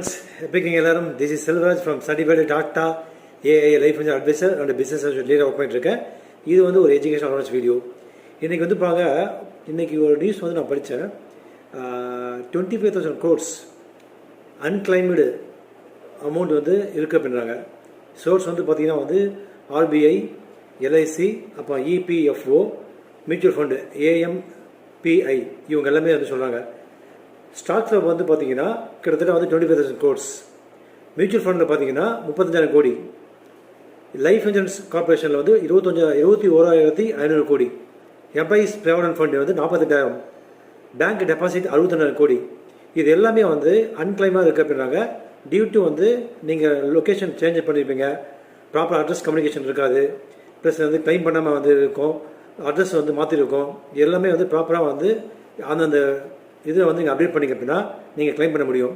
Speaking எல்லாரும், this is Selvaraj from Certified Tata AI Life Insurance Advisor and Business Leader work பண்ணிட்டு இருக்கேன். இது வந்து ஒரு எஜுகேஷன் அவேர்னஸ் வீடியோ. இன்றைக்கி வந்து இன்றைக்கி ஒரு நியூஸ் வந்து நான் படித்தேன். 25,000 crores அன்கிளைம்டு அமௌண்ட் வந்து இருக்குது அப்படின்றாங்க. சோர்ஸ் வந்து பார்த்திங்கன்னா வந்து ஆர்பிஐ, எல்ஐசி, அப்போ இபிஎஃப்ஓ, மியூச்சுவல் ஃபண்டு ஏஎம்பிஐ இவங்க எல்லாமே வந்து சொல்கிறாங்க. ஸ்டாக்ஸில் வந்து பார்த்தீங்கன்னா கிட்டத்தட்ட வந்து 25,000 crores, மியூச்சுவல் ஃபண்டில் பார்த்தீங்கன்னா 35,000 கோடி, லைஃப் இன்சூரன்ஸ் கார்பரேஷனில் வந்து 21,500 கோடி, எம்ப்ளாயீஸ் ப்ராவிடன்ட் ஃபண்டு வந்து 48,000, பேங்க் டெபாசிட் 62,000 கோடி. இது எல்லாமே வந்து அன்கிளைமாக இருக்குது அப்படின்றாங்க. டியூ டு வந்து நீங்கள் லொக்கேஷன் சேஞ்ச் பண்ணியிருப்பீங்க, ப்ராப்பர் அட்ரஸ் கம்யூனிகேஷன் இருக்காது, ப்ளஸ் வந்து கிளைம் பண்ணாமல் வந்து இருக்கும், அட்ரஸ் வந்து மாற்றிருக்கோம். எல்லாமே வந்து ப்ராப்பராக வந்து அந்தந்த இதை வந்து நீங்கள் அப்டேட் பண்ணிக்க அப்படின்னா நீங்கள் கிளைம் பண்ண முடியும்.